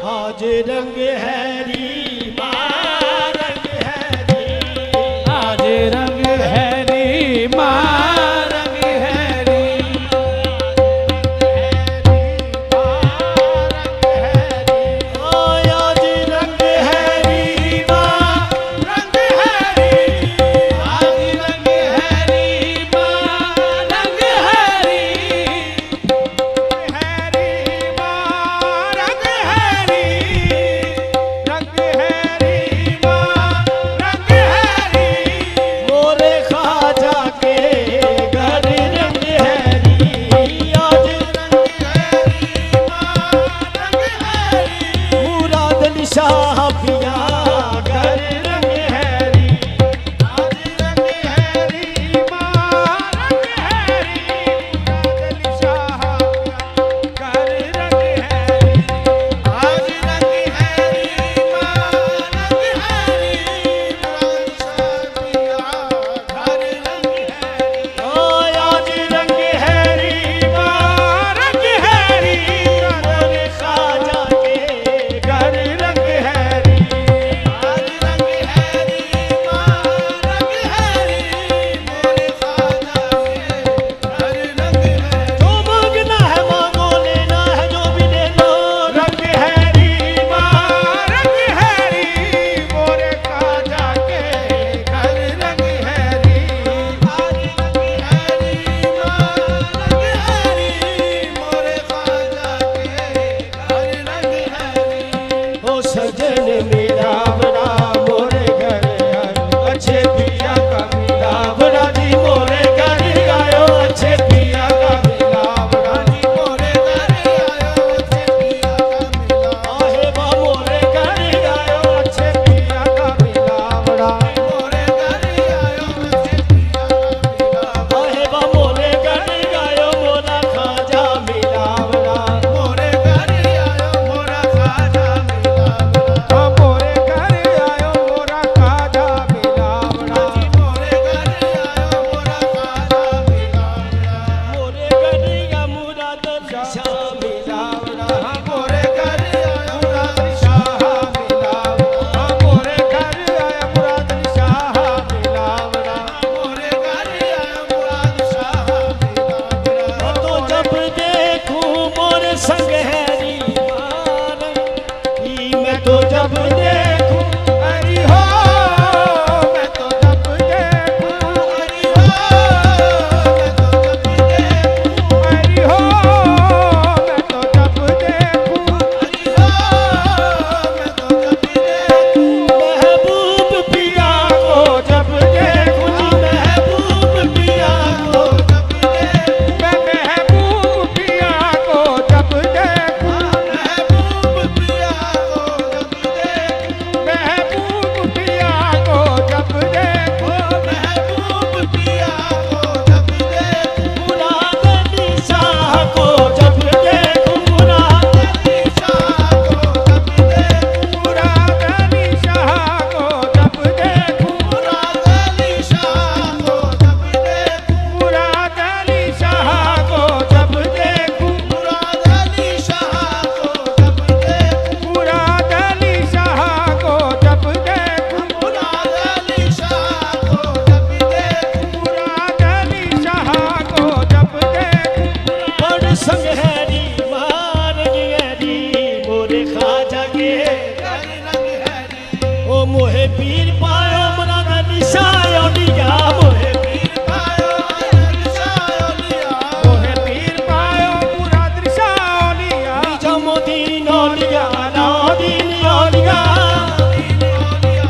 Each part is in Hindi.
आज रंग हैरी माँ रंग हैरी, आज रंग हैरी माँ रंग हैरी, आज रंग हैरी माँ रंग हैरी, आज रंग हैरी माँ रंग हैरी, हैरी माँ रंग हैरी, रंग हैरी माँ रंग हैरी, मोरे खाजा के घर रंग हैरी, आज रंग हैरी माँ रंग हैरी, मुराद शाह पिया घर रंग हैरी, आज रंग हैरी माँ रंग हैरी, मुराद शाह पिया घर रंग हैरी, आज रंग हैरी माँ रंग हैरी, मुराद शाह पिया घर रंग हैरी, आज रंग हैरी माँ रंग हैरी, मोरे खाजा के घर रंग हैरी, आज रंग हैरी माँ रंग हैरी, मोरे खाजा के घर रंग हैरी, जो मांगना है मांगो, लेना है जो भी ले लो, रंग हैरी माँ रंग हैरी, मोरे खाजा के घर रंग हैरी, आज रंग हैरी माँ रंग हैरी, मोरे खाजा के घर रंग हैरी, ओ सजन मेरा बड़ा मोरे घर आयो, अच्छे पिया का मिलावड़ा जी मोरे घर आयो, अच्छे पिया का मिलावड़ा जी मोरे घर आयो, अच्छे पिया का मिलावड़ा, आहे बा मोरे घर आयो, अच्छे पिया का मिलावड़ा, मोरे घर आयो, अच्छे पिया का मिलावड़ा, आहे बा मोरे घर आयो, मोरा खाजा मिलावड़ा, मोरे घर आयो, मोरा खाजा मिलावड़ा, मोरे घर आयो, मोरा खाजा मिलावड़ा, मोरे घर आयो, मोरा खाजा मिलावड़ा, मोरे घर या मुराद शाह मिलावड़ा, मोरे घर आयो, मुराद शाह मिलावड़ा, मोरे घर आयो, मुराद शाह मिलावड़ा, मोरे घर आयो, मुराद शाह मिलावड़ा, तो जब देखूं मोरे संग हैरी माँ रंग, मैं तो जब देखूं हरी हो, मैं तो जब देखूं हरी हो, मैं तो जब देखूं हरी हो, मैं तो जब देखूं हरी हो, मैं तो जब देखूं महबूब पिया को, जब देखूं महबूब पिया को, जब देखूं मैं महबूब पिया को, जब देखूं महबूब पिया को, जब देखूं महबूब पिया को, जब देखूं महबूब पिया को, जब देखूं मुराद अली शाह को, जब देखूं मुराद अली शाह को, जब देखूं मुराद अली शाह को, जब देखूं मुराद अली शाह को, जब देखूं मुराद अली शाह को, जब देखूं मुराद अली शाह को, जब देखूं मुराद अली शाह को, जब देखूं मुराद अली शाह को, जब देखूं मुराद अली शाह को, जब देखूं बड़ संग हैरी माँ रंग हैरी, मोरे खाजा के घर रंग हैरी, ओ मोहे पीर पायो मुराद अली शाह ओलिया, मोहे पीर पायो अली शाह ओलिया, मोहे पीर पायो मुराद अली शाह ओलिया, निजामुद्दीन ओलिया, अलाउद्दीन ओलिया, निजामुद्दीन ओलिया,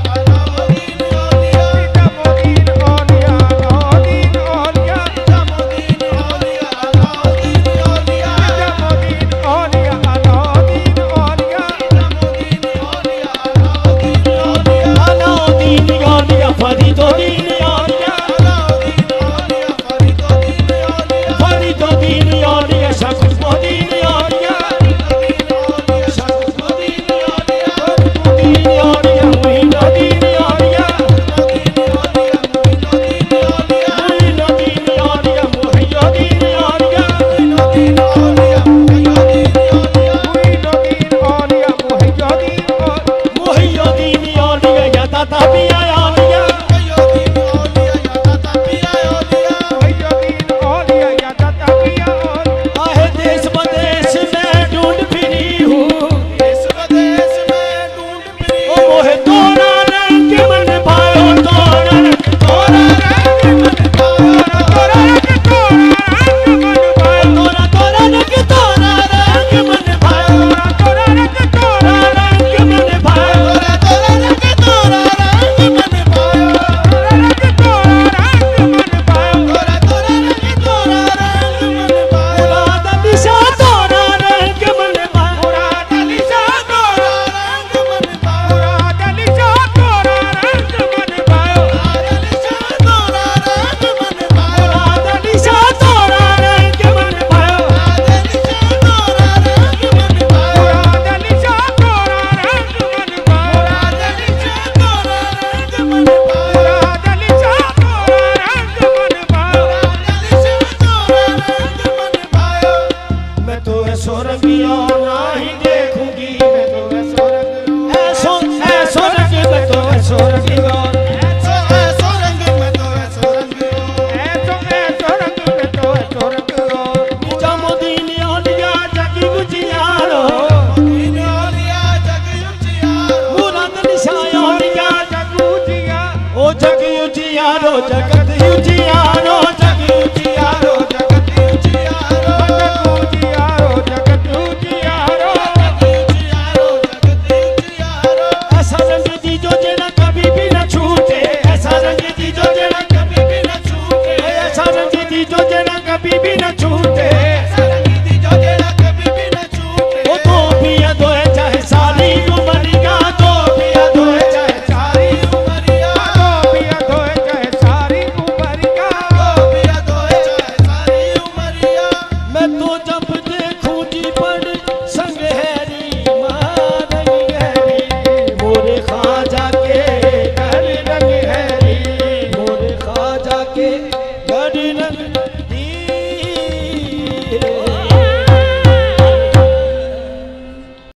निजामुद्दीन ओलिया, अलाउद्दीन ओलिया, निजामुद्दीन ओलिया, अलाउद्दीन ओलिया, निजामुद्दीन ओलिया, अलाउद्दीन ओलिया, निजामुद्दीन ओलिया, अलाउद्दीन ओलिया, अलाउद्दीन जगत उजियारो जग उजियारो जगत उजियारो जगत उजियारो ऐसा रंग दीजो जेड़ा कभी भी न छूटे ऐसा रंग दीजो जेड़ा कभी भी न छूटे ऐसा रंग दीजो जेड़ा कभी भी न छूटे वो तो भी अधोए चाहे सारी उमरिया तो भी अधोए चाहे सारी उमरिया तो भी अधोए चाहे सारी उमरिया मैं तो जब देखूं जी पर संग हैरी मां रंग हैरी मोरे ख्वाजा के घर रंग हैरी मोरे ख्वाजा के घर रंग